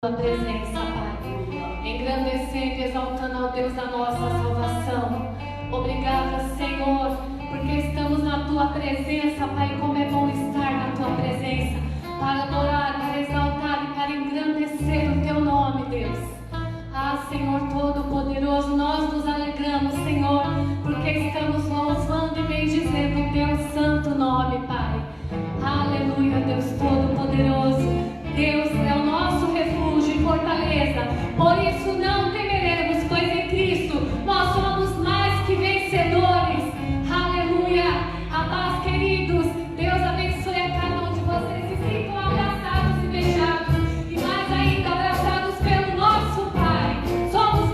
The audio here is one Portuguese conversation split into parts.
tua presença, Pai, engrandecendo e exaltando ao Deus da nossa salvação. Obrigada, Senhor, porque estamos na tua presença, Pai, como é bom estar na tua presença, para adorar, para exaltar e para engrandecer o teu nome, Deus. Ah, Senhor Todo-Poderoso, nós nos alegramos, Senhor, porque estamos louvando e bendizendo o teu santo nome, Pai. Aleluia, Deus Todo-Poderoso. Deus é o nosso refúgio e fortaleza, por isso não temeremos, pois em Cristo nós somos mais que vencedores. Aleluia. A paz, queridos. Deus abençoe a cada um de vocês. Se sintam abraçados e beijados, e mais ainda abraçados pelo nosso Pai. Somos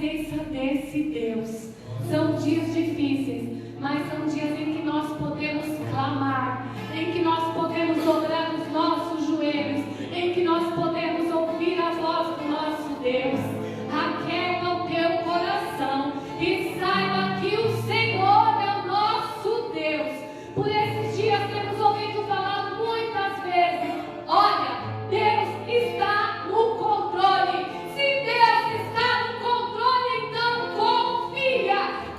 presença desse Deus. São dias difíceis, mas são dias em que nós podemos clamar, em que nós podemos dobrar os nossos joelhos, em que nós podemos ouvir a voz do nosso Deus. Aquieta o teu coração e saiba que o Senhor é o nosso Deus. Por esses dias temos ouvido falar muitas vezes: olha, Deus está no controle. Se Deus está no controle, então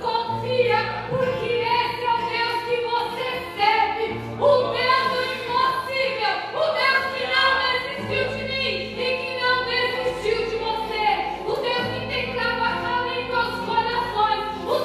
confia, porque esse é o Deus que você serve, o Deus do impossível, o Deus que não desistiu de mim e que não desistiu de você, o Deus que tem trabalhado em nossos corações, o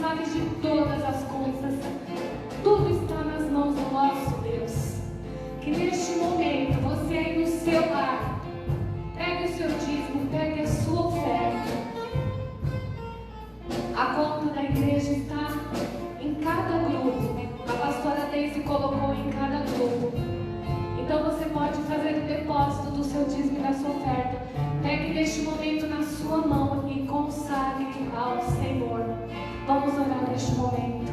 sabe de todas as coisas. Tudo está nas mãos do nosso Deus. Que neste momento, você aí no seu lar, pegue o seu dízimo, pegue a sua oferta. A conta da igreja está em cada grupo. A pastora Deise colocou em cada grupo. Então você pode fazer o depósito do seu dízimo e da sua oferta. Pegue neste momento na sua mão e consagre ao Senhor. Vamos orar neste momento.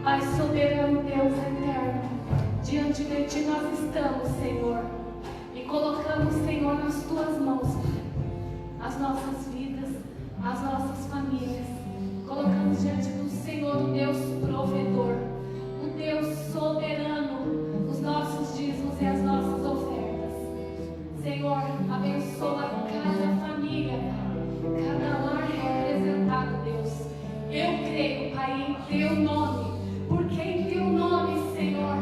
Pai soberano, Deus eterno, diante de Ti nós estamos, Senhor, e colocamos, Senhor, nas Tuas mãos, Pai, as nossas vidas, as nossas famílias. Colocamos diante do Senhor, o Deus provedor, o Deus soberano, os nossos dízimos e as nossas ofertas. Senhor, abençoa cada família, cada lar representado, Deus. Eu creio, Pai, em Teu nome, porque em Teu nome, Senhor,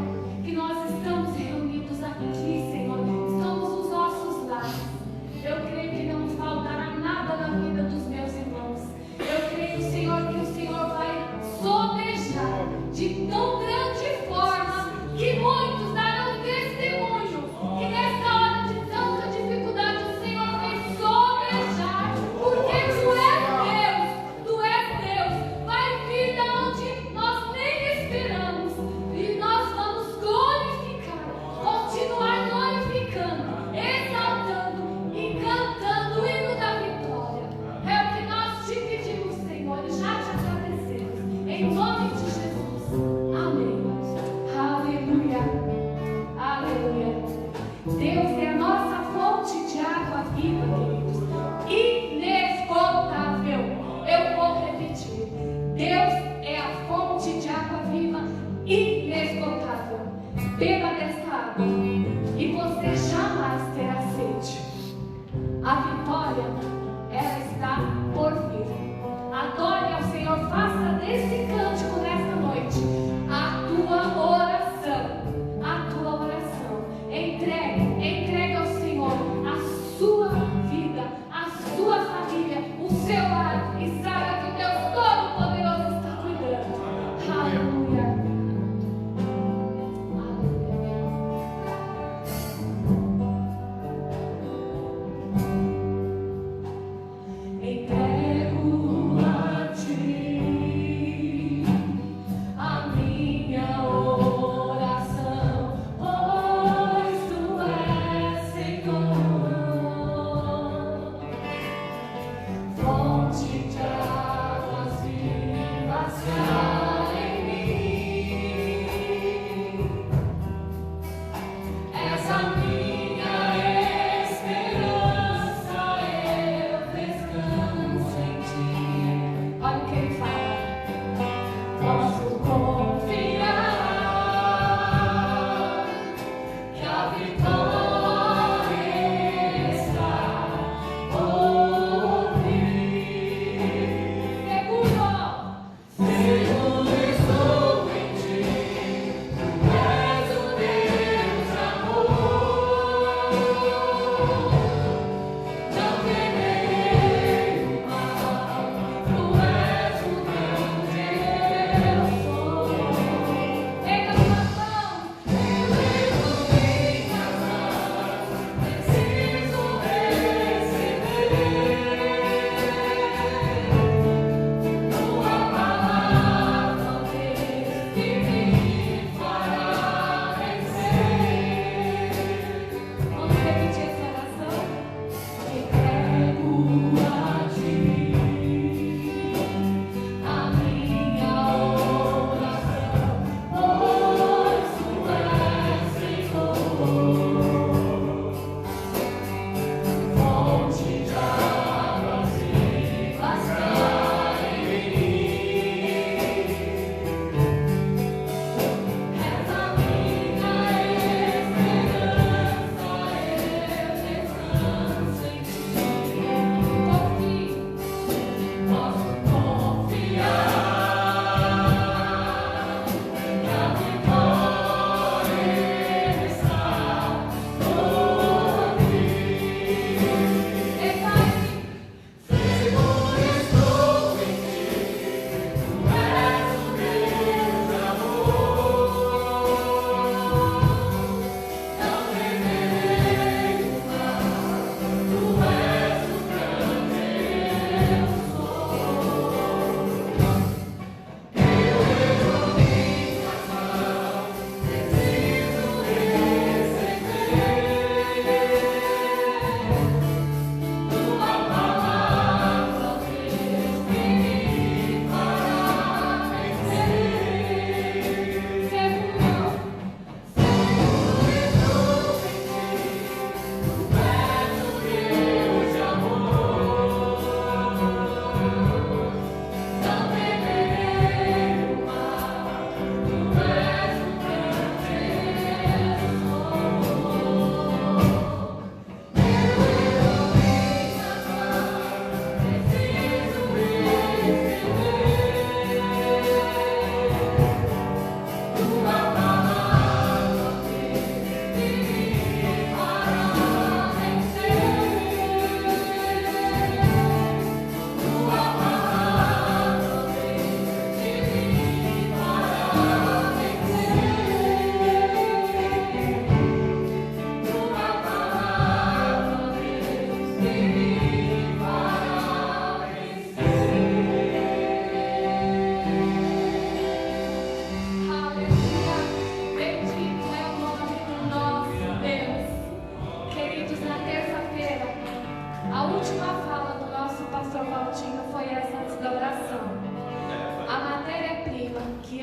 que nós estamos reunidos aqui, Senhor, estamos nos nossos lares. Eu creio que não faltará nada na vida dos meus irmãos. Eu creio, Senhor, que o Senhor vai sobejar de tão grande forma que muitos darão testemunho que nessa hora de tanta dificuldade o Senhor vai sobejar, porque Tu és Deus, Tu és Deus. Vai vir da onde nós nem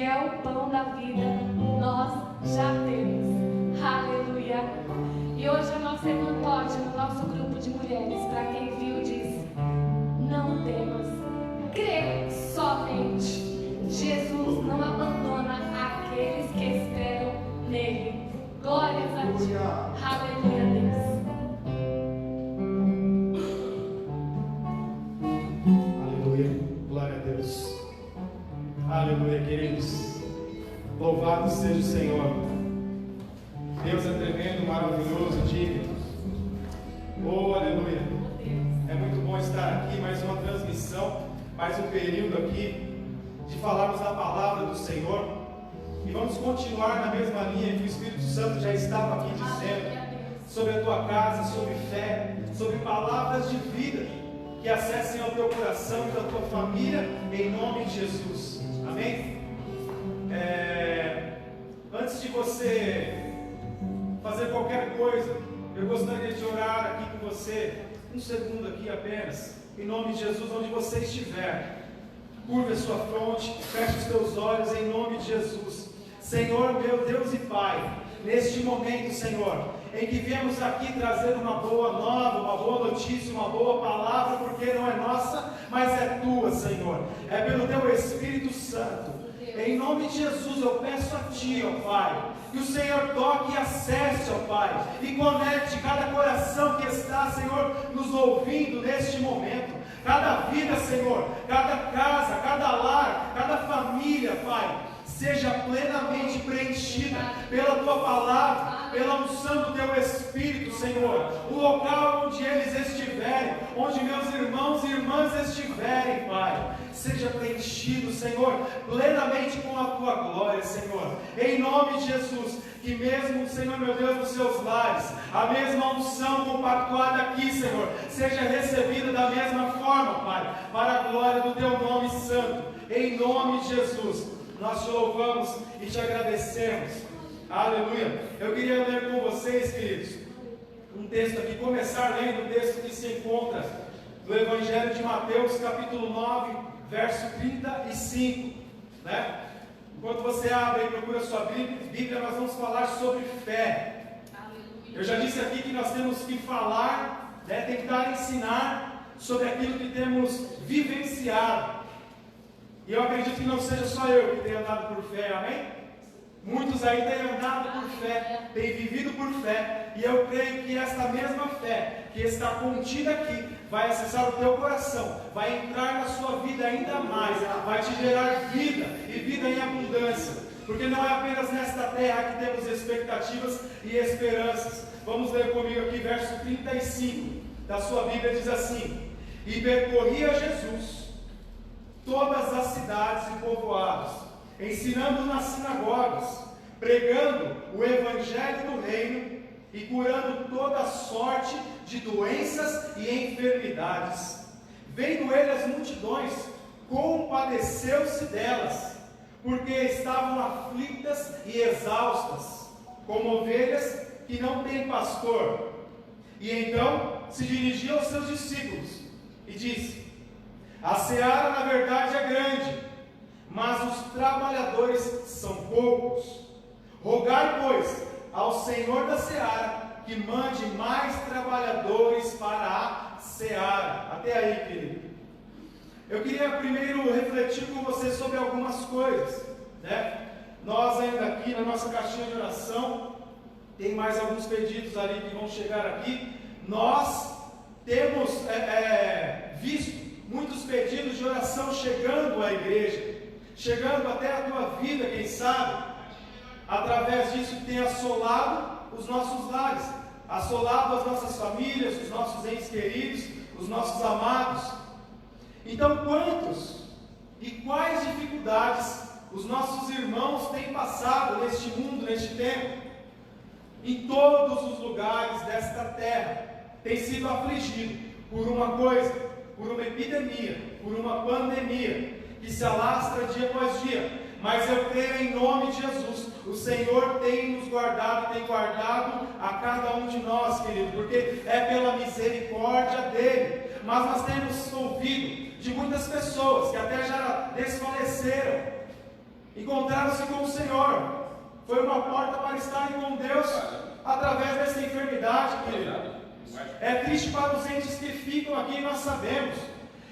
que é o pão da vida, nós já temos. Aleluia. E hoje a nossa irmã Todd, no nosso grupo de mulheres, para quem viu, diz: não temos. Crê somente. Jesus não abandona aqueles que esperam nele. Glórias a Ti. Aleluia, Deus. Aleluia. Glória a Deus. Aleluia, queridos. Louvado seja o Senhor. Deus é tremendo, maravilhoso, digno. Oh, aleluia. É muito bom estar aqui, mais uma transmissão, mais um período aqui de falarmos da palavra do Senhor. E vamos continuar na mesma linha que o Espírito Santo já estava aqui dizendo, sobre a tua casa, sobre fé, sobre palavras de vida que acessem ao teu coração e da tua família, em nome de Jesus. Amém? Antes de você fazer qualquer coisa, eu gostaria de orar aqui com você, um segundo aqui apenas, em nome de Jesus, onde você estiver. Curva a sua fronte, feche os teus olhos em nome de Jesus. Senhor, meu Deus e Pai, neste momento, Senhor, em que viemos aqui trazer uma boa nova, uma boa notícia, uma boa palavra, porque não é nossa, mas é tua, Senhor. É pelo teu Espírito Santo. Em nome de Jesus, eu peço a Ti, ó Pai, que o Senhor toque e acesse, ó Pai, e conecte cada coração que está, Senhor, nos ouvindo neste momento. Cada vida, Senhor, cada casa, cada lar, cada família, Pai, seja plenamente preenchida pela Tua palavra, pela unção do Teu Espírito, Senhor. O local onde eles estiverem, onde meus irmãos e irmãs estiverem, Pai, seja preenchido, Senhor, plenamente com a Tua glória, Senhor. Em nome de Jesus, que mesmo, Senhor, meu Deus, nos seus lares, a mesma unção compactuada aqui, Senhor, seja recebida da mesma forma, Pai, para a glória do Teu nome santo. Em nome de Jesus, nós te louvamos e te agradecemos. Aleluia. Eu queria ler com vocês, queridos, um texto aqui, começar lendo o texto que se encontra no Evangelho de Mateus, capítulo 9, verso 35, né? Enquanto você abre e procura a sua Bíblia, nós vamos falar sobre fé. Aleluia. Eu já disse aqui que nós temos que falar, né, tentar ensinar sobre aquilo que temos vivenciado. E eu acredito que não seja só eu que tenha andado por fé, amém? Muitos aí têm andado por fé, têm vivido por fé, e eu creio que esta mesma fé que está contida aqui vai acessar o teu coração, vai entrar na sua vida ainda mais, vai te gerar vida e vida em abundância, porque não é apenas nesta terra que temos expectativas e esperanças. Vamos ler comigo aqui verso 35 da sua Bíblia, diz assim: e percorria Jesus todas as cidades e povoados, ensinando nas sinagogas, pregando o evangelho do reino e curando toda sorte de doenças e enfermidades. Vendo ele as multidões, compadeceu-se delas, porque estavam aflitas e exaustas, como ovelhas que não têm pastor. E então se dirigiu aos seus discípulos e disse: a seara na verdade é grande, mas os trabalhadores são poucos. Rogai, pois, ao Senhor da seara que mande mais trabalhadores para a seara. Até aí, querido. Eu queria primeiro refletir com você sobre algumas coisas, né? Nós ainda aqui na nossa caixinha de oração, tem mais alguns pedidos ali que vão chegar aqui. Nós temos visto muitos pedidos de oração chegando à igreja, chegando até a tua vida, quem sabe, através disso que tem assolado os nossos lares, assolado as nossas famílias, os nossos entes queridos, os nossos amados. Então, quantos e quais dificuldades os nossos irmãos têm passado neste mundo, neste tempo? Em todos os lugares desta terra, tem sido afligido por uma coisa, por uma epidemia, por uma pandemia, que se alastra dia após dia. Mas eu creio em nome de Jesus, o Senhor tem nos guardado, tem guardado a cada um de nós, querido, porque é pela misericórdia dEle. Mas nós temos ouvido de muitas pessoas que até já desfaleceram, encontraram-se com o Senhor. Foi uma porta para estarem com Deus através dessa enfermidade, querido. É triste para os entes que ficam aqui, nós sabemos.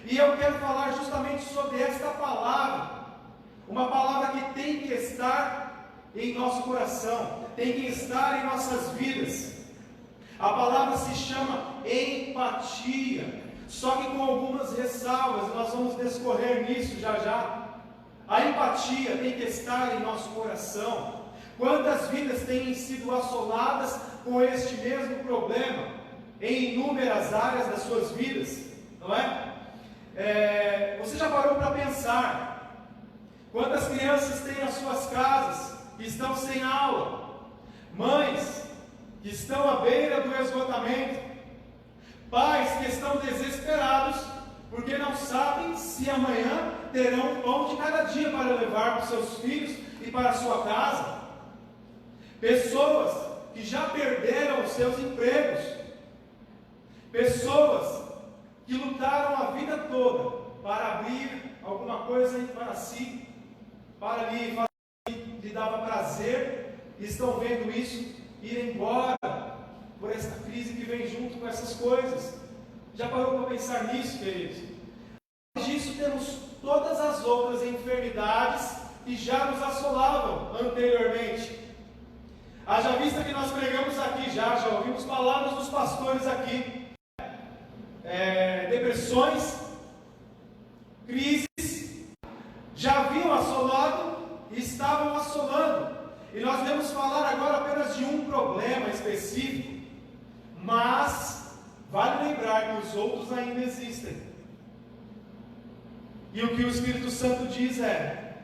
E eu quero falar justamente sobre esta palavra. Uma palavra que tem que estar em nosso coração, tem que estar em nossas vidas. A palavra se chama empatia, só que com algumas ressalvas, nós vamos discorrer nisso já já. A empatia tem que estar em nosso coração. Quantas vidas têm sido assoladas com este mesmo problema, em inúmeras áreas das suas vidas, não é? Você já parou para pensar quantas crianças têm nas suas casas que estão sem aula, mães que estão à beira do esgotamento, pais que estão desesperados porque não sabem se amanhã terão o pão de cada dia para levar para os seus filhos e para a sua casa, pessoas que já perderam os seus empregos, pessoas que lutaram a vida toda para abrir alguma coisa para si, para lhe fazer, lhe dava prazer, e estão vendo isso ir embora por essa crise que vem junto com essas coisas. Já parou para pensar nisso, queridos? Além disso, temos todas as outras enfermidades que já nos assolavam anteriormente. Haja vista que nós pregamos aqui, já ouvimos palavras dos pastores aqui. Depressões, crises, já haviam assolado e estavam assolando. E nós vamos falar agora apenas de um problema específico, mas vale lembrar que os outros ainda existem. E o que o Espírito Santo diz é: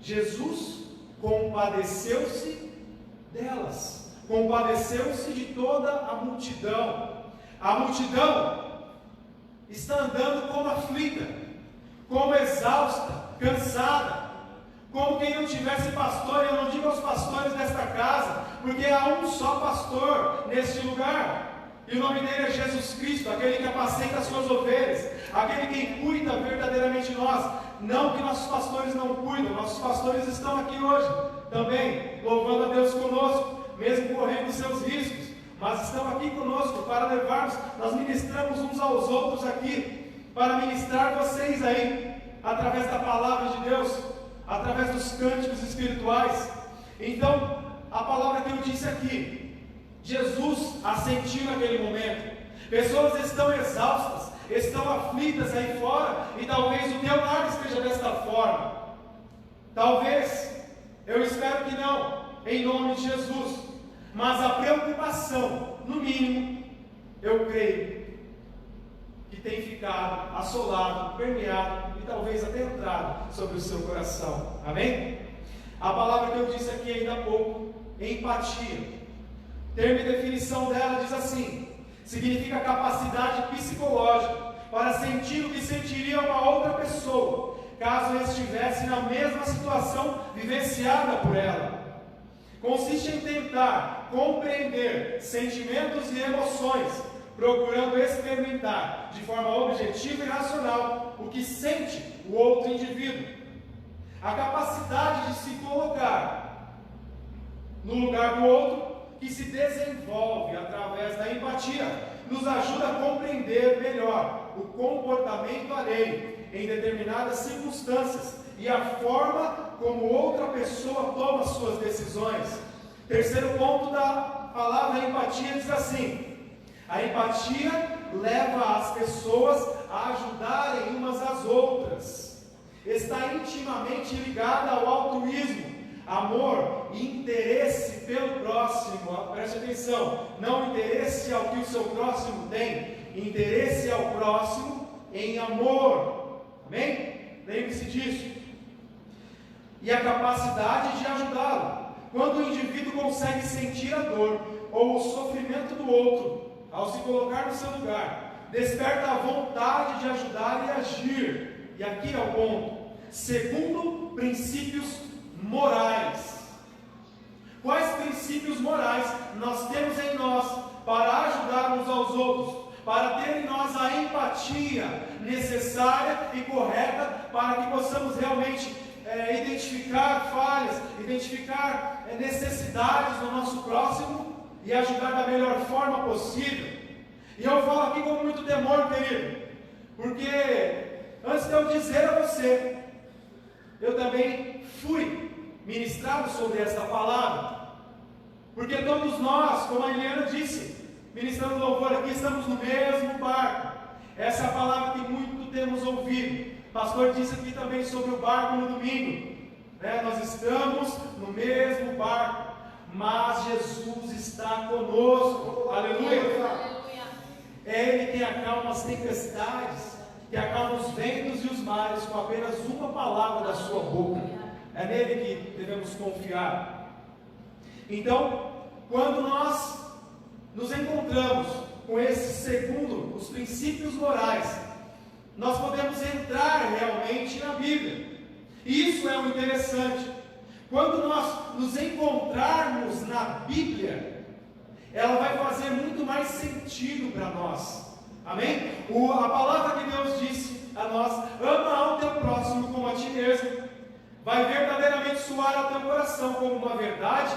Jesus compadeceu-se delas, compadeceu-se de toda a multidão. A multidão está andando como aflita, como exausta, cansada, como quem não tivesse pastor. Eu não digo aos pastores desta casa, porque há um só pastor neste lugar, e o nome dele é Jesus Cristo, aquele que apacenta as suas ovelhas, aquele que cuida verdadeiramente nós. Não que nossos pastores não cuidam, nossos pastores estão aqui hoje também, louvando a Deus conosco, mesmo correndo seus riscos, mas estão aqui conosco para levarmos. Nós ministramos uns aos outros aqui, para ministrar vocês aí, através da palavra de Deus, através dos cânticos espirituais. Então, a palavra que eu disse aqui, Jesus a sentiu naquele momento. Pessoas estão exaustas, estão aflitas aí fora, e talvez o teu lar esteja desta forma. Talvez, eu espero que não, em nome de Jesus. Mas a preocupação, no mínimo, eu creio que tem ficado assolado, permeado e talvez até entrado sobre o seu coração. Amém? A palavra que eu disse aqui ainda há pouco, empatia, termo e definição dela diz assim: significa capacidade psicológica para sentir o que sentiria uma outra pessoa, caso estivesse na mesma situação vivenciada por ela. Consiste em tentar compreender sentimentos e emoções, procurando experimentar de forma objetiva e racional o que sente o outro indivíduo. A capacidade de se colocar no lugar do outro, que se desenvolve através da empatia, nos ajuda a compreender melhor o comportamento alheio em determinadas circunstâncias e a forma como outra pessoa toma suas decisões. Terceiro ponto da palavra empatia diz assim: a empatia leva as pessoas a ajudarem umas às outras. Está intimamente ligada ao altruísmo, amor e interesse pelo próximo. Preste atenção, não interesse ao que o seu próximo tem, interesse ao próximo em amor. Amém? Lembre-se disso. E a capacidade de ajudá-lo. Quando o indivíduo consegue sentir a dor ou o sofrimento do outro, ao se colocar no seu lugar, desperta a vontade de ajudar e agir. E aqui é o ponto. Segundo, princípios morais. Quais princípios morais nós temos em nós para ajudar uns aos outros, para ter em nós a empatia necessária e correta para que possamos realmente identificar falhas, identificar necessidades do nosso próximo e ajudar da melhor forma possível. E eu falo aqui com muito temor, querido, porque antes de eu dizer a você, eu também fui ministrado sobre esta palavra. Porque todos nós, como a Eliana disse, ministrando louvor aqui, estamos no mesmo barco. Essa é a palavra que muito temos ouvido. O pastor disse aqui também sobre o barco no domingo. Nós estamos no mesmo barco, mas Jesus está conosco. Aleluia! É Ele quem acalma as tempestades, que acalma os ventos e os mares com apenas uma palavra da sua boca. É nele que devemos confiar. Então, quando nós nos encontramos com esse segundo, os princípios morais, nós podemos entrar realmente na Bíblia. Isso é o interessante. Quando nós nos encontrarmos na Bíblia, ela vai fazer muito mais sentido para nós. Amém? A palavra que Deus disse a nós: ama ao teu próximo como a ti mesmo, vai verdadeiramente soar ao teu coração como uma verdade,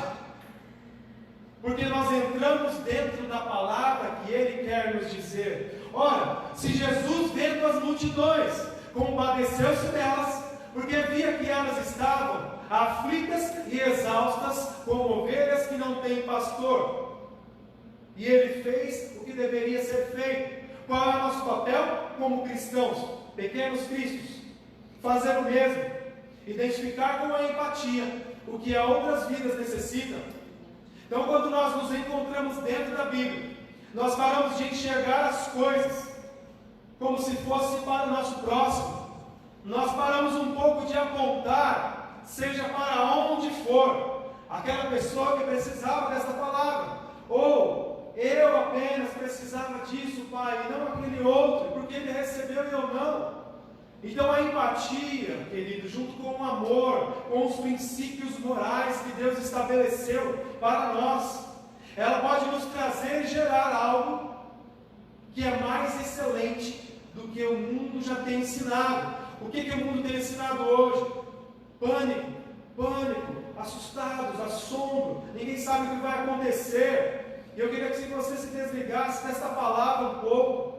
porque nós entramos dentro da palavra que Ele quer nos dizer. Ora, se Jesus, vendo as multidões, compadeceu-se delas, porque via que elas estavam aflitas e exaustas, como ovelhas que não têm pastor, e Ele fez o que deveria ser feito. Qual é o nosso papel como cristãos, pequenos cristos? Fazer o mesmo, identificar com a empatia o que outras vidas necessitam. Então, quando nós nos encontramos dentro da Bíblia, nós paramos de enxergar as coisas como se fosse para o nosso próximo. Nós paramos um pouco de apontar, seja para onde for, aquela pessoa que precisava dessa palavra, ou eu apenas precisava disso, Pai, e não aquele outro, porque ele recebeu e eu não. Então a empatia, querido, junto com o amor, com os princípios morais que Deus estabeleceu para nós, ela pode nos trazer e gerar algo que é mais excelente do que o mundo já tem ensinado. O que o mundo tem ensinado hoje? Pânico, assustados, assombro, ninguém sabe o que vai acontecer. E eu queria que você se desligasse desta palavra um pouco.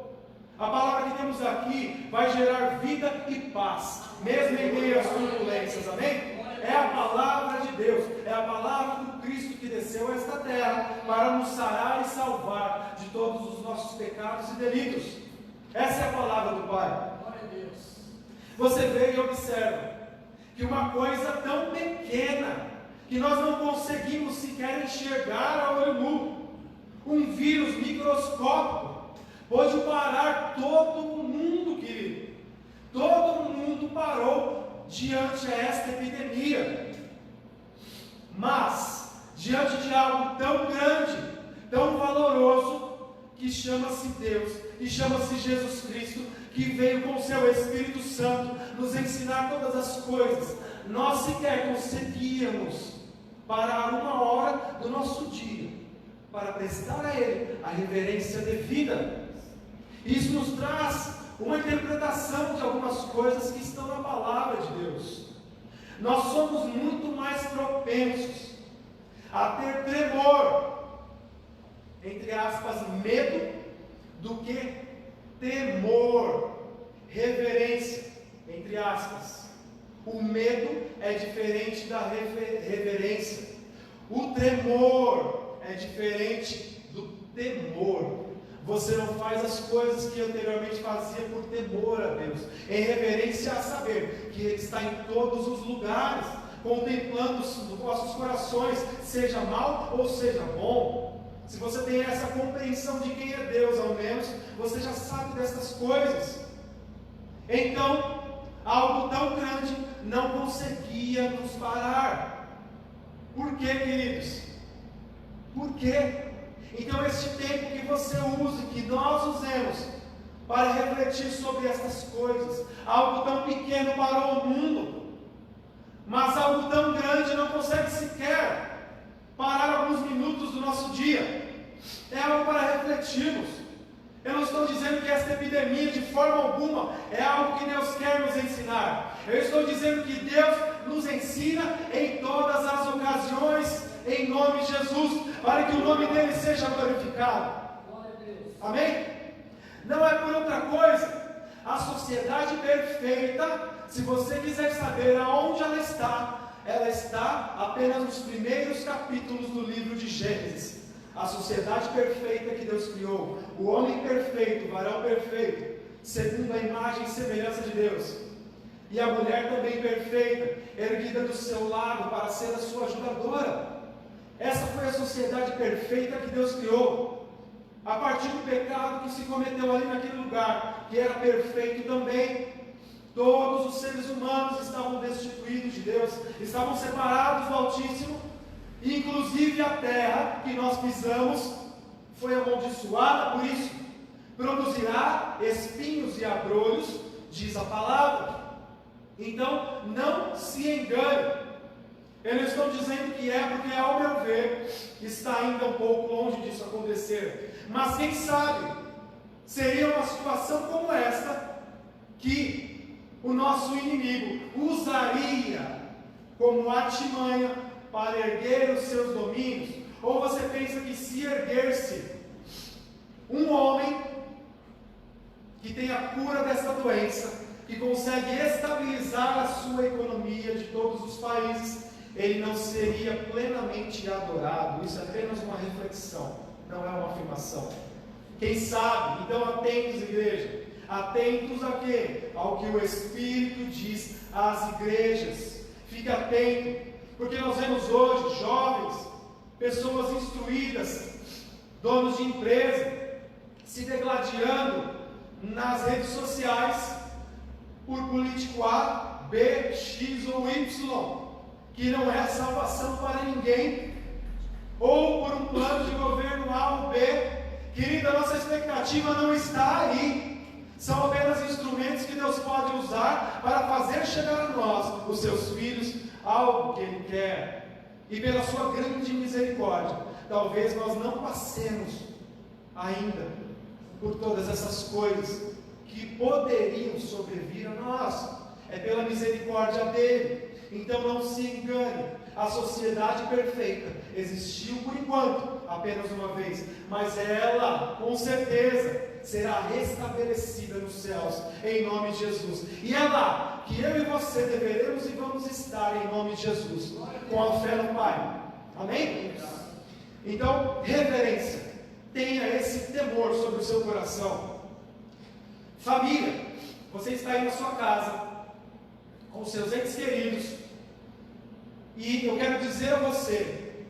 A palavra que temos aqui vai gerar vida e paz, mesmo em meio às turbulências, amém? É a palavra de Deus, é a palavra do Cristo que desceu a esta terra para nos sarar e salvar de todos os nossos pecados e delitos. Essa é a palavra do Pai. Glória a Deus. Você vê e observa que uma coisa tão pequena, que nós não conseguimos sequer enxergar a olho nu, um vírus microscópico, pôde parar todo o mundo, querido. Todo mundo parou diante desta epidemia. Mas, diante de algo tão grande, tão valoroso, que chama-se Deus, que chama-se Jesus Cristo, que veio com o seu Espírito Santo nos ensinar todas as coisas, nós sequer conseguíamos parar uma hora do nosso dia para prestar a Ele a reverência devida. Isso nos traz uma interpretação de algumas coisas que estão na palavra de Deus. Nós somos muito mais propensos a ter tremor, entre aspas, medo, do que temor, reverência, entre aspas. O medo é diferente da reverência. O tremor é diferente do temor. Você não faz as coisas que anteriormente fazia por temor a Deus, em reverência a saber que Ele está em todos os lugares, contemplando os vossos corações, seja mal ou seja bom. Se você tem essa compreensão de quem é Deus, ao menos, você já sabe dessas coisas. Então, algo tão grande não conseguia nos parar. Por quê, queridos? Por quê? Então, este tempo que você usa, que nós usemos para refletir sobre estas coisas, algo tão pequeno parou o mundo, mas algo tão grande não consegue sequer parar alguns minutos do nosso dia. É algo para refletirmos. Eu não estou dizendo que esta epidemia de forma alguma é algo que Deus quer nos ensinar. Eu estou dizendo que Deus ensina em todas as ocasiões, em nome de Jesus, para que o nome dele seja glorificado. Amém? Não é por outra coisa. A sociedade perfeita, se você quiser saber aonde ela está apenas nos primeiros capítulos do livro de Gênesis. A sociedade perfeita que Deus criou, o homem perfeito, o varão perfeito, segundo a imagem e semelhança de Deus, e a mulher também perfeita, erguida do seu lado para ser a sua ajudadora. Essa foi a sociedade perfeita que Deus criou. A partir do pecado que se cometeu ali naquele lugar, que era perfeito também, todos os seres humanos estavam destituídos de Deus, estavam separados do Altíssimo, inclusive a terra que nós pisamos foi amaldiçoada por isso. Produzirá espinhos e abrolhos, diz a palavra. Então, não se engane. Eles estão dizendo que é porque, ao meu ver, está ainda um pouco longe disso acontecer. Mas quem sabe, seria uma situação como esta, que o nosso inimigo usaria como artimanha para erguer os seus domínios. Ou você pensa que se erguer-se um homem que tem a cura dessa doença, que consegue estabilizar a sua economia de todos os países, ele não seria plenamente adorado? Isso é apenas uma reflexão, não é uma afirmação. Quem sabe? Então atentos, igreja. Atentos a quê? Ao que o Espírito diz às igrejas. Fique atento, porque nós vemos hoje jovens, pessoas instruídas, donos de empresa, se degladiando nas redes sociais por político A, B, X ou Y, que não é salvação para ninguém, ou por um plano de governo A ou B. Querida, nossa expectativa não está aí. São apenas instrumentos que Deus pode usar para fazer chegar a nós, os seus filhos, algo que Ele quer. E pela sua grande misericórdia, talvez nós não passemos ainda por todas essas coisas que poderiam sobrevir a nós. É pela misericórdia dele. Então não se engane, a sociedade perfeita existiu por enquanto, apenas uma vez, mas ela, com certeza, será restabelecida nos céus, em nome de Jesus. E é lá que eu e você deveremos e vamos estar, em nome de Jesus, com a fé no Pai. Amém? Então, reverência, tenha esse temor sobre o seu coração. Família, você está aí na sua casa, com seus entes queridos, e eu quero dizer a você,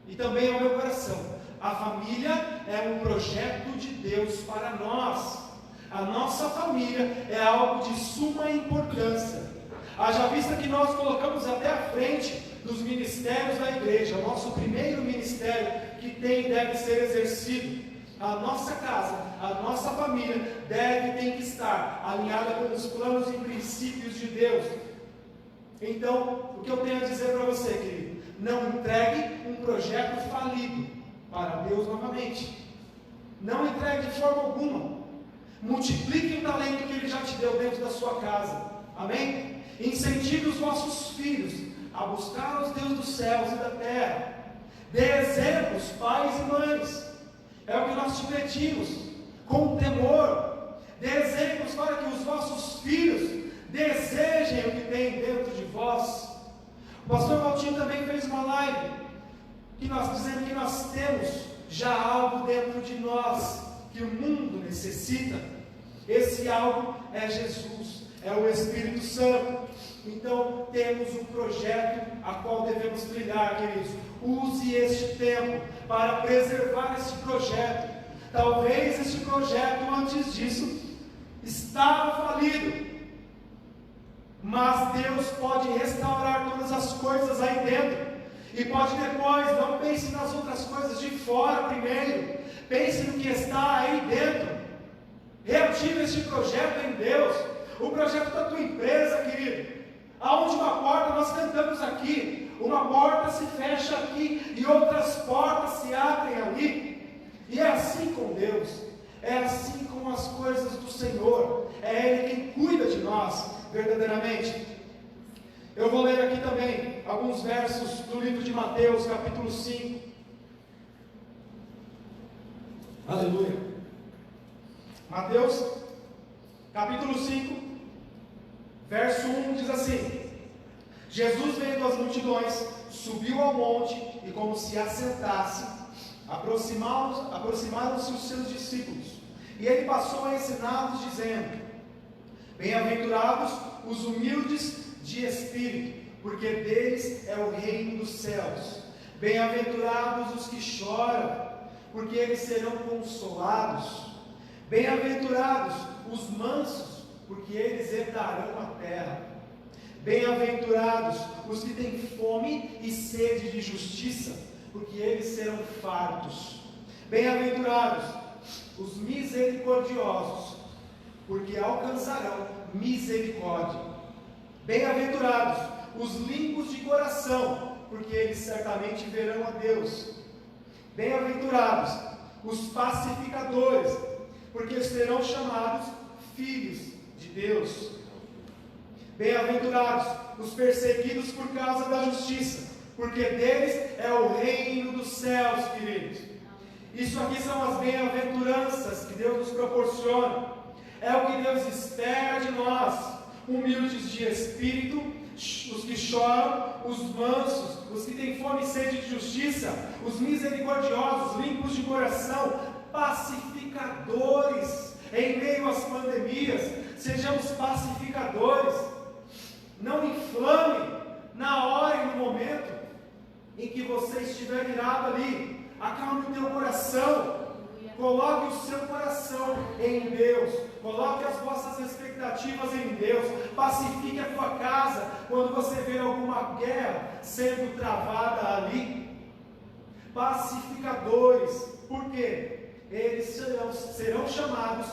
e também ao meu coração, a família é um projeto de Deus para nós. A nossa família é algo de suma importância. Haja vista que nós colocamos até à frente dos ministérios da igreja, o nosso primeiro ministério que tem e deve ser exercido. A nossa casa, a nossa família tem que estar alinhada com os planos e princípios de Deus. Então, o que eu tenho a dizer para você, querido? Não entregue um projeto falido para Deus novamente. Não entregue de forma alguma. Multiplique o talento que Ele já te deu dentro da sua casa. Amém? Incentive os vossos filhos a buscar os Deus dos céus e da terra. Dê exemplos, pais e mães. É o que nós te pedimos, com temor. Dê exemplos para que os vossos filhos desejem o que tem dentro de vós. O pastor Valtinho também fez uma live dizendo que nós temos já algo dentro de nós que o mundo necessita. Esse algo é Jesus, é o Espírito Santo. Então temos um projeto a qual devemos trilhar, queridos. Use este tempo para preservar este projeto. Talvez este projeto antes disso estava falido, mas Deus pode restaurar todas as coisas aí dentro, e pode depois. Não pense nas outras coisas de fora primeiro, pense no que está aí dentro. Reative este projeto em Deus. O projeto da tua empresa, querido. A última porta, nós cantamos aqui, uma porta se fecha aqui e outras portas se abrem ali. E é assim com Deus, é assim com as coisas do Senhor. É Ele quem cuida de nós verdadeiramente. Eu vou ler aqui também também alguns versos do livro de Mateus, capítulo 5. Aleluia. Mateus, capítulo 5, verso 1 diz assim: Jesus, vendo as multidões, subiu ao monte e, como se assentasse, aproximaram-se os seus discípulos. E ele passou a ensiná-los, dizendo: Bem-aventurados os humildes de espírito, porque deles é o reino dos céus. Bem-aventurados os que choram, porque eles serão consolados. Bem-aventurados os mansos, porque eles herdarão a terra. Bem-aventurados os que têm fome e sede de justiça, porque eles serão fartos. Bem-aventurados os misericordiosos, porque alcançarão misericórdia. Bem-aventurados os limpos de coração, porque eles certamente verão a Deus. Bem-aventurados os pacificadores, porque serão chamados filhos de Deus. Bem-aventurados os perseguidos por causa da justiça, porque deles é o reino dos céus, queridos. Isso aqui são as bem-aventuranças que Deus nos proporciona. É o que Deus espera de nós, humildes de espírito, os que choram, os mansos, os que têm fome e sede de justiça, os misericordiosos, limpos de coração, pacificadores. Em meio às pandemias, sejamos pacificadores. Não inflame na hora e no momento em que você estiver virado ali. Acalme o teu coração. Coloque o seu coração em Deus. Coloque as vossas expectativas em Deus. Pacifique a tua casa quando você vê alguma guerra sendo travada ali. Pacificadores. Por quê? Eles serão chamados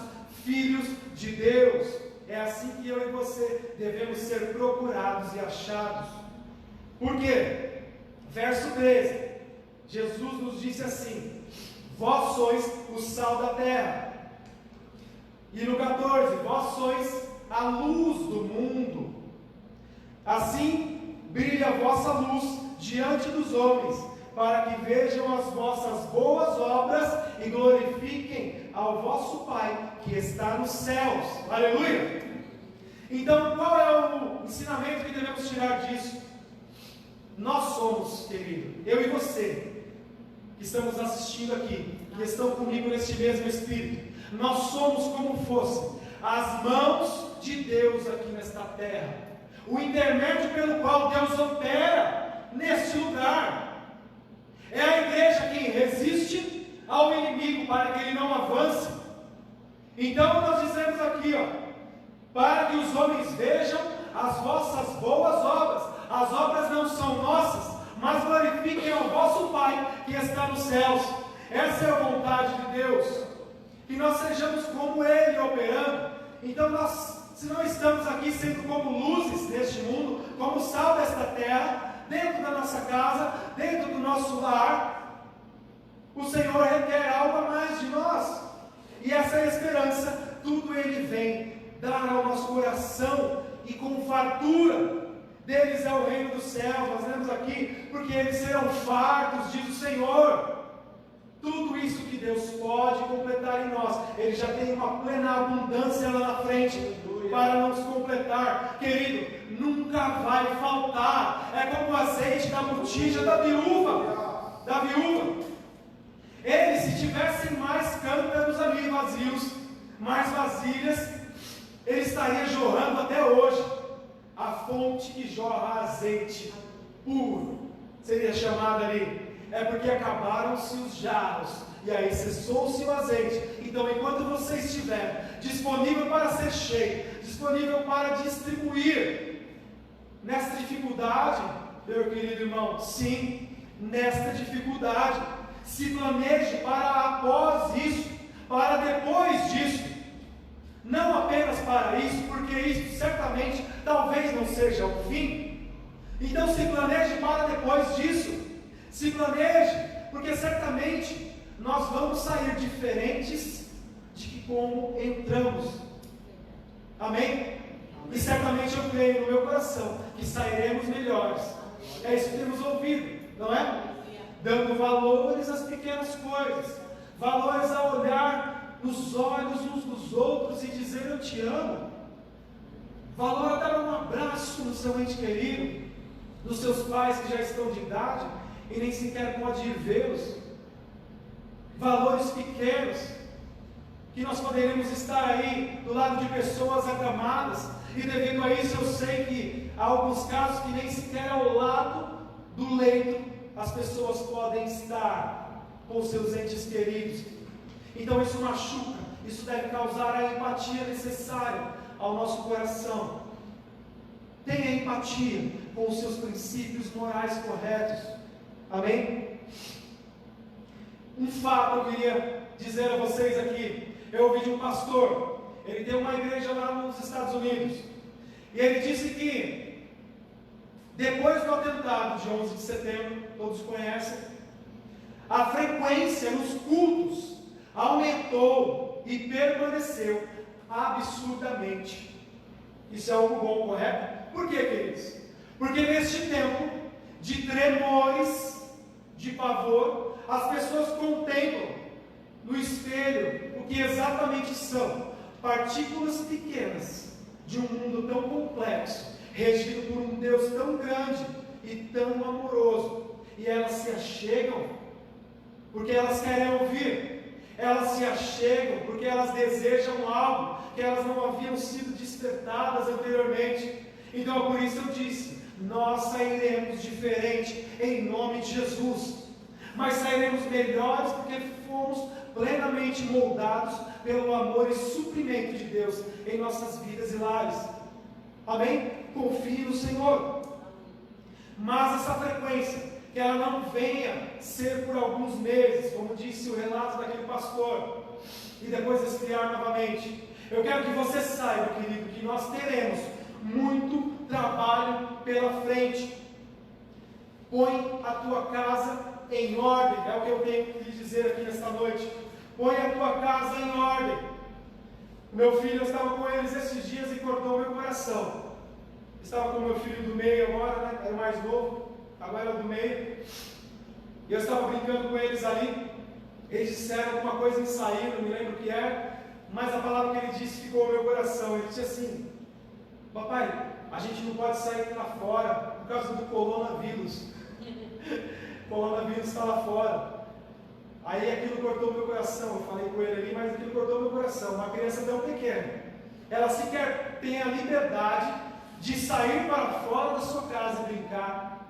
filhos de Deus. É assim que eu e você devemos ser procurados e achados. Por quê? Verso 13. Jesus nos disse assim: Vós sois o sal da terra. E no 14: Vós sois a luz do mundo. Assim brilha a vossa luz diante dos homens, para que vejam as vossas boas obras e glorifiquem ao vosso Pai que está nos céus. Aleluia! Então, qual é o ensinamento que devemos tirar disso? Nós somos, querido, eu e você, que estamos assistindo aqui, que estão comigo neste mesmo Espírito, nós somos como fosse as mãos de Deus aqui nesta terra, o intermédio pelo qual Deus opera neste lugar. É a igreja quem resiste ao inimigo para que ele não avance. Então nós dizemos aqui, para que os homens vejam as vossas boas obras. As obras não são nossas, mas glorifiquem ao vosso Pai que está nos céus. Essa é a vontade de Deus, que nós sejamos como Ele operando. Então nós, se não estamos aqui sendo como luzes neste mundo, como sal desta terra, dentro da nossa casa, dentro do nosso lar, o Senhor requer algo a mais de nós. E essa é a esperança. Tudo Ele vem dar ao nosso coração, e com fartura. Deles é o reino dos céus. Nós lemos aqui: porque eles serão fartos, diz o Senhor. Tudo isso que Deus pode completar em nós, Ele já tem uma plena abundância lá na frente, para nos completar. Querido, nunca vai faltar. É como o azeite da botija da viúva. Eles, se tivessem mais cântaros ali vazios, mais vasilhas, ele estaria jorrando até hoje. A fonte que jorra azeite puro seria chamada ali. É porque acabaram-se os jarros, e aí cessou-se o azeite. Então, enquanto você estiver disponível para ser cheio, disponível para distribuir, nesta dificuldade, meu querido irmão, sim, nesta dificuldade, se planeje para após isso, para depois disso. Não apenas para isso, porque isso certamente talvez não seja o fim. Então se planeje para depois disso. Se planeje, porque certamente nós vamos sair diferentes de como entramos. Amém? E certamente eu creio no meu coração que sairemos melhores. É isso que temos ouvido, não é? Dando valores às pequenas coisas, valores a olhar nos olhos uns dos outros e dizer eu te amo, valor a dar um abraço no seu ente querido, nos seus pais que já estão de idade e nem sequer pode ir vê-los, valores pequenos, que nós poderíamos estar aí do lado de pessoas acamadas, e devido a isso eu sei que há alguns casos que nem sequer ao lado do leito as pessoas podem estar com seus entes queridos. Então isso machuca, isso deve causar a empatia necessária ao nosso coração. Tenha empatia com os seus princípios morais corretos. Amém? Um fato eu queria dizer a vocês aqui. Eu ouvi de um pastor, ele tem uma igreja lá nos Estados Unidos, e ele disse que depois do atentado de 11 de setembro, todos conhecem, a frequência nos cultos aumentou e permaneceu absurdamente. Isso é algo bom, correto? Por quê, queridos? Porque neste tempo de tremores, de pavor, as pessoas contemplam no espelho o que exatamente são partículas pequenas de um mundo tão complexo, regido por um Deus tão grande e tão amoroso, e elas se achegam porque elas querem ouvir, elas se achegam porque elas desejam algo que elas não haviam sido despertadas anteriormente. Então por isso eu disse, nós sairemos diferente em nome de Jesus, mas sairemos melhores porque fomos plenamente moldados pelo amor e suprimento de Deus em nossas vidas e lares. Amém? Confie no Senhor. Mas essa frequência, que ela não venha ser por alguns meses, como disse o relato daquele pastor, e depois esfriar novamente. Eu quero que você saiba, querido, que nós teremos muito trabalho pela frente. Põe a tua casa em ordem, é o que eu tenho que lhe dizer aqui nesta noite. Põe a tua casa em ordem. Meu filho, eu estava com eles esses dias e cortou meu coração. Estava com meu filho do meio agora, né? Era o mais novo, agora é o do meio. E eu estava brincando com eles ali. Eles disseram alguma coisa em sair, não me lembro o que era, mas a palavra que ele disse ficou no meu coração. Ele disse assim: papai, a gente não pode sair lá fora por causa do coronavírus. O coronavírus está lá fora. Aí aquilo cortou meu coração. Eu falei com ele ali, mas aquilo cortou meu coração. Uma criança tão pequena, ela sequer tem a liberdade de sair para fora da sua casa e brincar.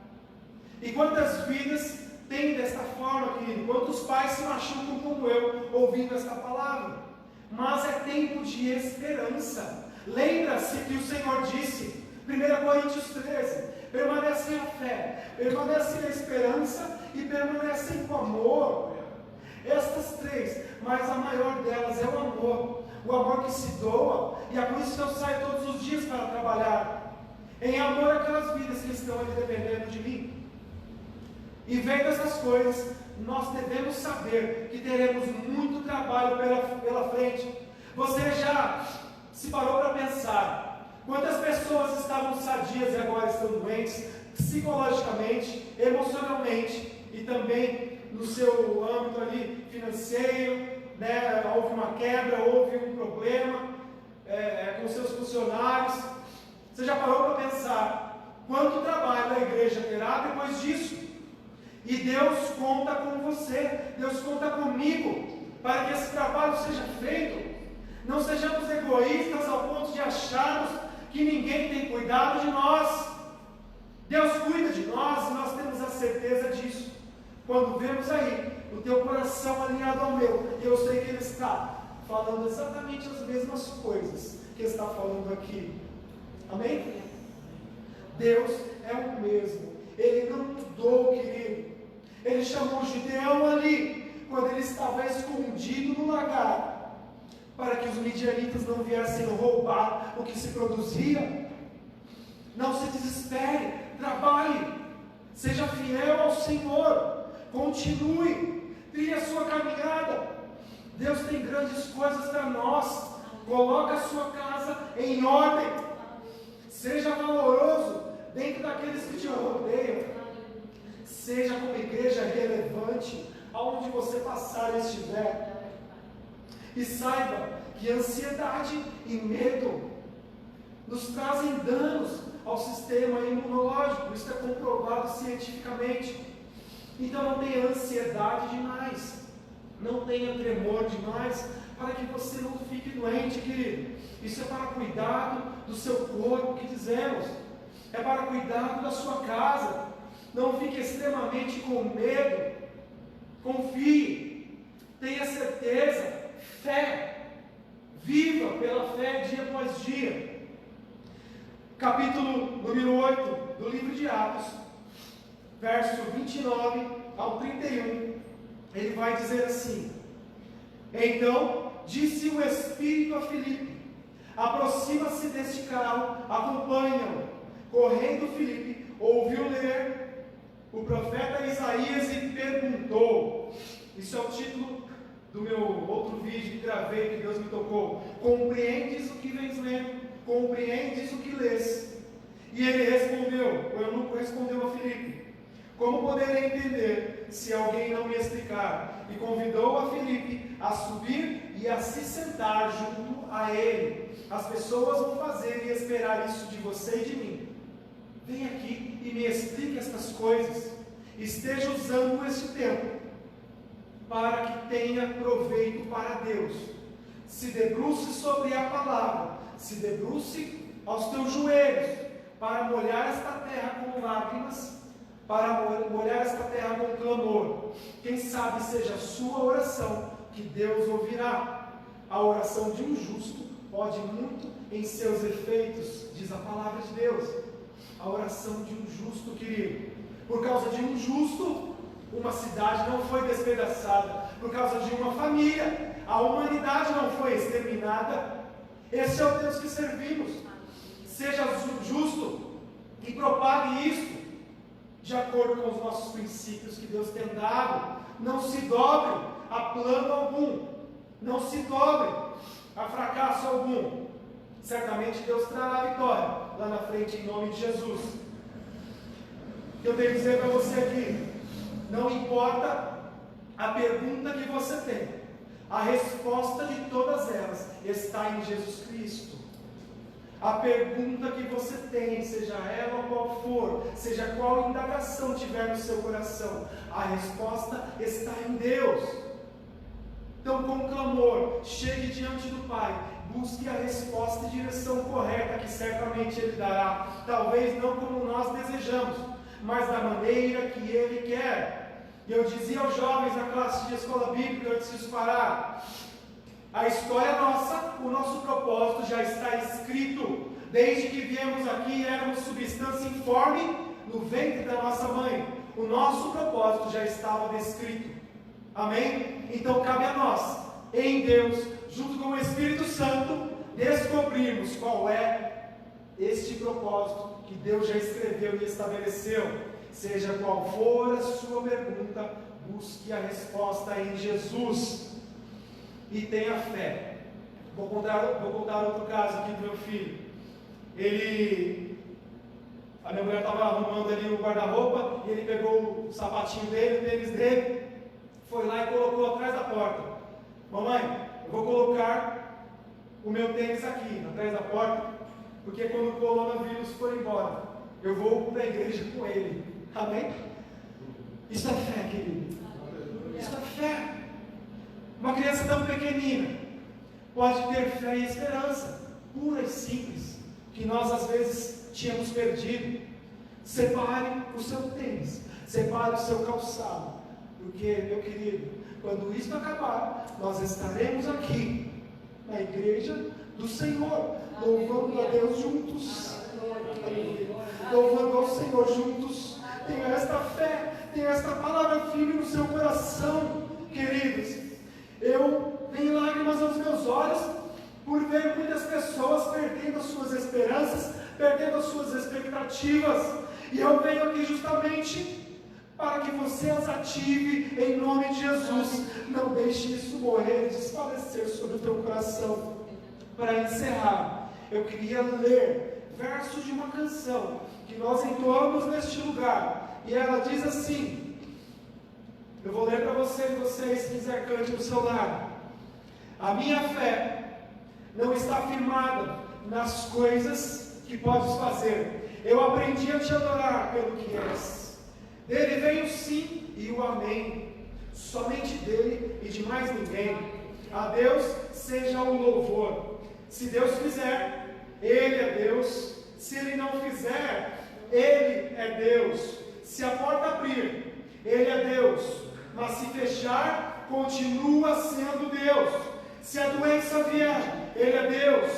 E quantas vidas tem desta forma, querido? Quantos pais se machucam como eu, ouvindo esta palavra? Mas é tempo de esperança. Lembra-se que o Senhor disse, 1 Coríntios 13, permanecem a fé, permanecem a esperança e permanecem com amor. Estas três, mas a maior delas é o amor que se doa, e é por isso que eu saio todos os dias para trabalhar, em amor àquelas vidas que estão ali dependendo de mim. E vendo essas coisas, nós devemos saber que teremos muito trabalho pela frente. Você já se parou para pensar quantas pessoas estavam sadias e agora estão doentes, psicologicamente, emocionalmente e também no seu âmbito ali financeiro, né? Houve uma quebra, houve um problema com seus funcionários. Você já parou para pensar quanto trabalho a igreja terá depois disso? E Deus conta com você, Deus conta comigo, para que esse trabalho seja feito. Não sejamos egoístas ao ponto de acharmos que ninguém tem cuidado de nós. Deus cuida de nós e nós temos a certeza disso. Quando vemos aí o teu coração alinhado ao meu, e eu sei que Ele está falando exatamente as mesmas coisas que Ele está falando aqui. Amém? Deus é o mesmo. Ele não mudou, querido. Ele chamou Gideão ali, quando ele estava escondido no lagar, para que os midianitas não viessem roubar o que se produzia. Não se desespere, trabalhe, seja fiel ao Senhor, continue, trilhe a sua caminhada. Deus tem grandes coisas para nós. Coloque a sua casa em ordem, seja valoroso, dentro daqueles que te rodeiam. Seja como igreja relevante, aonde você passar e estiver. E saiba que ansiedade e medo nos trazem danos ao sistema imunológico. Isso é comprovado cientificamente. Então não tenha ansiedade demais, não tenha tremor demais, para que você não fique doente, querido. Isso é para cuidado do seu corpo, que dizemos, é para cuidado da sua casa. Não fique extremamente com medo, confie, tenha certeza, fé, viva pela fé dia após dia. Capítulo número 8 do livro de Atos, verso 29 ao 31, ele vai dizer assim: então disse o Espírito a Filipe: aproxima-se deste carro, acompanha-o. Correndo Filipe, ouviu ler o profeta Isaías e perguntou. Isso é o título do meu outro vídeo que gravei, que Deus me tocou. Compreendes o que vens lendo? Compreendes o que lês? E ele respondeu, o eunuco respondeu a Filipe: como poderei entender se alguém não me explicar? E convidou a Filipe a subir e a se sentar junto a ele. As pessoas vão fazer e esperar isso de você e de mim. Vem aqui e me explique estas coisas. Esteja usando este tempo para que tenha proveito para Deus. Se debruce sobre a palavra, se debruce aos teus joelhos, para molhar esta terra com lágrimas, para molhar esta terra com clamor. Quem sabe seja a sua oração que Deus ouvirá. A oração de um justo pode muito em seus efeitos, diz a palavra de Deus. A oração de um justo, querido. Por causa de um justo, uma cidade não foi despedaçada. Por causa de uma família, a humanidade não foi exterminada. Esse é o Deus que servimos. Seja justo e propague isso de acordo com os nossos princípios que Deus tem dado. Não se dobre a plano algum, não se dobre a fracasso algum. Certamente Deus trará a vitória lá na frente, em nome de Jesus. Eu tenho que dizer para você aqui: não importa a pergunta que você tem, a resposta de todas elas está em Jesus Cristo. A pergunta que você tem, seja ela qual for, seja qual indagação tiver no seu coração, a resposta está em Deus. Então, com clamor, chegue diante do Pai, busque a resposta e direção correta, que certamente Ele dará. Talvez não como nós desejamos, mas da maneira que Ele quer. E eu dizia aos jovens na classe de escola bíblica, antes de parar: a história nossa, o nosso propósito já está escrito. Desde que viemos aqui, éramos substância informe no ventre da nossa mãe. O nosso propósito já estava descrito. Amém? Então cabe a nós, em Deus, junto com o Espírito Santo, descobrirmos qual é este propósito que Deus já escreveu e estabeleceu. Seja qual for a sua pergunta, busque a resposta em Jesus. E tenha fé. Vou contar outro caso aqui do meu filho. A minha mulher estava arrumando ali o guarda-roupa, e ele pegou o sapatinho dele, o tênis dele, foi lá e colocou atrás da porta. Mamãe, eu vou colocar o meu tênis aqui, atrás da porta, porque quando o coronavírus for embora, eu vou para a igreja com ele. Amém? Isso é fé, querido. Isso é fé. Uma criança tão pequenina pode ter fé e esperança, pura e simples, que nós às vezes tínhamos perdido. Separe o seu tênis, separe o seu calçado, porque, meu querido, quando isso acabar, nós estaremos aqui na igreja do Senhor, louvando a Deus juntos. Louvando ao Senhor juntos. Tenha esta fé, tenha esta palavra firme no seu coração, queridos. Eu tenho lágrimas aos meus olhos por ver muitas pessoas perdendo as suas esperanças, perdendo as suas expectativas, e eu venho aqui justamente para que você as ative em nome de Jesus. Não deixe isso morrer e desfalecer sobre o teu coração. Para encerrar, eu queria ler versos de uma canção que nós entoamos neste lugar. E ela diz assim, eu vou ler para vocês, se quiser cante no seu lar. A minha fé não está firmada nas coisas que podes fazer. Eu aprendi a te adorar pelo que és. Dele vem o sim e o amém. Somente dele e de mais ninguém. A Deus seja o louvor. Se Deus fizer, Ele é Deus. Se Ele não fizer, Ele é Deus. Se a porta abrir, Ele é Deus. Mas se fechar, continua sendo Deus. Se a doença vier, Ele é Deus.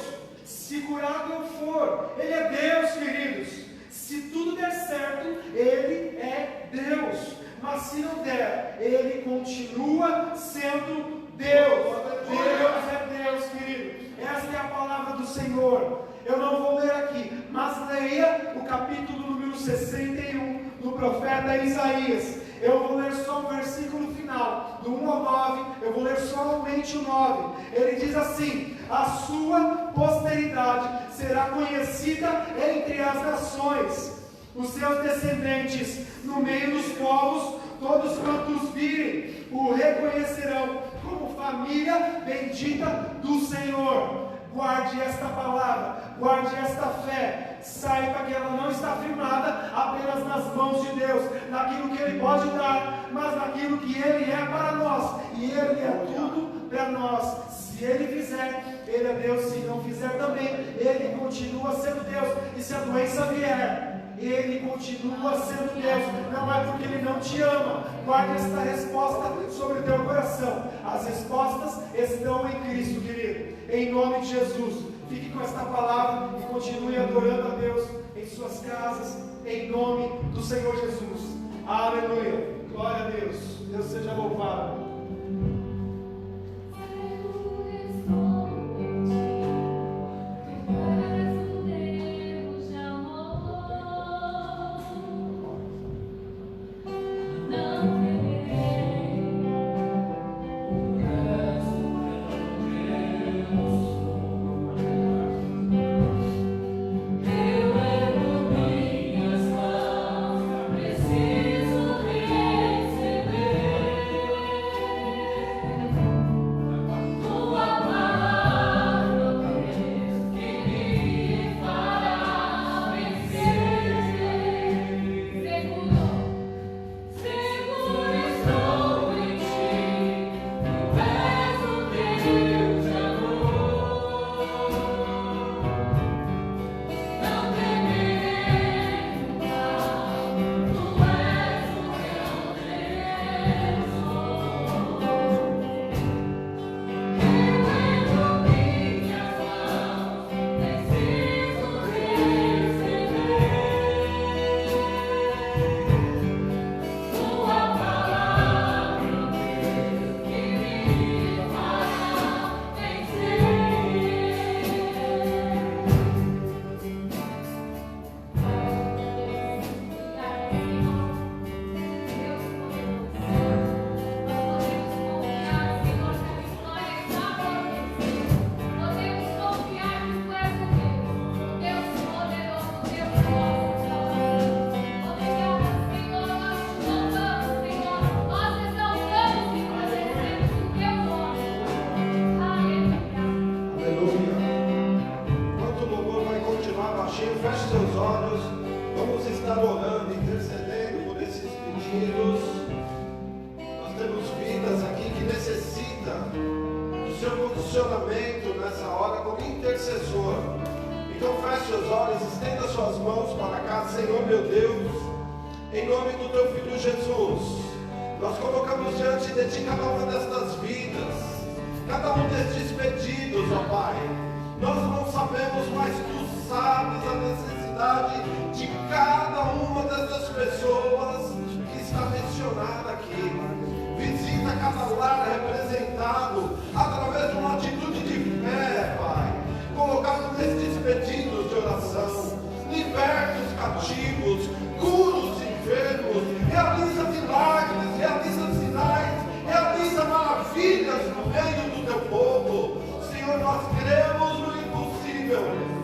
Se curado eu for, Ele é Deus, queridos. Se tudo der certo, Ele é Deus. Mas se não der, Ele continua sendo Deus. Deus é Deus, querido. Esta é a palavra do Senhor. Eu não vou ler aqui, mas leia o capítulo número 61 do profeta Isaías. Eu vou ler só o versículo final, do 1 ao 9, eu vou ler somente o 9. Ele diz assim: a sua posteridade será conhecida entre as nações, os seus descendentes no meio dos povos, todos quantos virem, o reconhecerão como família bendita do Senhor. Guarde esta palavra, guarde esta fé, saiba que ela não está firmada apenas nas mãos de Deus, naquilo que Ele pode dar, mas naquilo que Ele é para nós, e Ele é tudo para nós. Se Ele fizer, Ele é Deus. Se não fizer também, Ele continua sendo Deus. E se a doença vier, Ele continua sendo Deus. Não é porque Ele não te ama. Guarde esta resposta sobre o teu coração. As respostas estão em Cristo, querido. Em nome de Jesus, fique com esta palavra e continue adorando a Deus em suas casas, em nome do Senhor Jesus. Aleluia, glória a Deus. Deus seja louvado.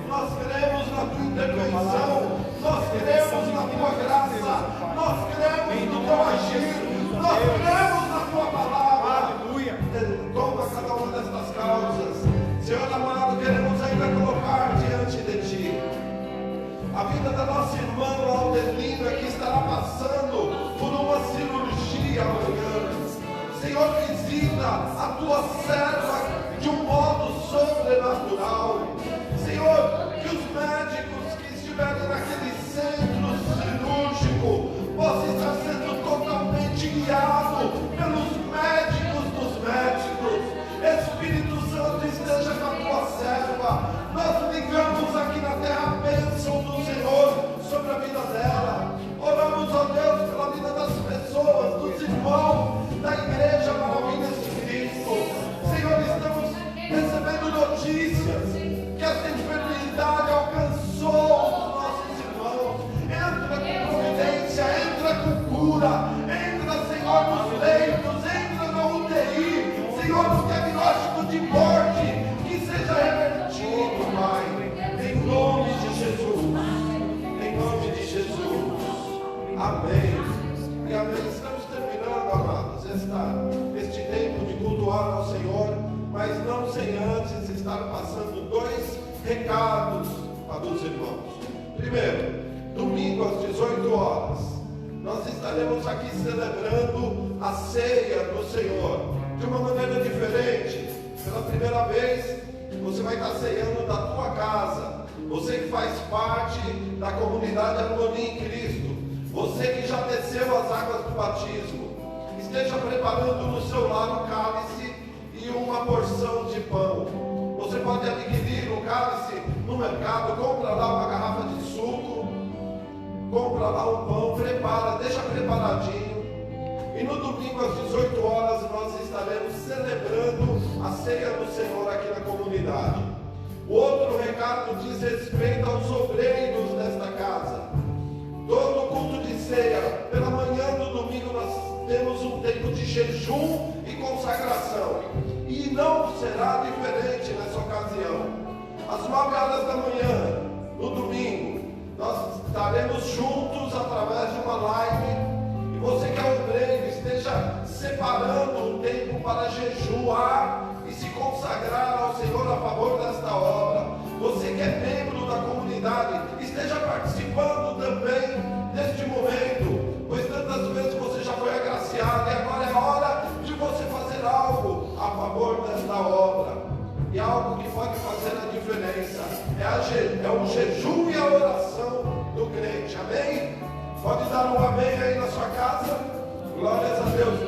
Nós cremos na tua intervenção, nós cremos cura. Entra, Senhor, nos leitos, entra na UTI, Senhor, no diagnóstico de morte, que seja revertido, Pai, em nome de Jesus, em nome de Jesus, amém. E amém. Estamos terminando, amados, este tempo de cultuar ao Senhor, mas não sem antes estar passando 2 recados para os irmãos. Primeiro, domingo às 18 horas, nós estaremos aqui celebrando a ceia do Senhor de uma maneira diferente. Pela primeira vez, você vai estar ceando da tua casa. Você que faz parte da comunidade Harmonia em Cristo, você que já desceu as águas do batismo, esteja preparando no seu lar um cálice e uma porção de pão. Você pode adquirir o cálice no mercado, compra lá uma garrafa de suco, compra lá um pão, prepara, deixa preparadinho. E no domingo às 18 horas nós estaremos celebrando a ceia do Senhor aqui na comunidade. O outro recado diz respeito aos obreiros desta casa. Todo culto de ceia, pela manhã do domingo nós temos um tempo de jejum e consagração. E não será diferente nessa ocasião. Às 9 horas da manhã, no domingo, nós estaremos juntos através de uma live. E você que é obreiro, esteja separando um tempo para jejuar e se consagrar ao Senhor a favor desta obra. Você que é membro da comunidade, esteja participando também deste momento, pois tantas vezes você já foi agraciado e agora é hora de você fazer algo a favor desta obra. E algo que pode fazer a diferença é o jejum e a oração do crente. Amém? Pode dar um amém aí na sua casa? Glórias a Deus.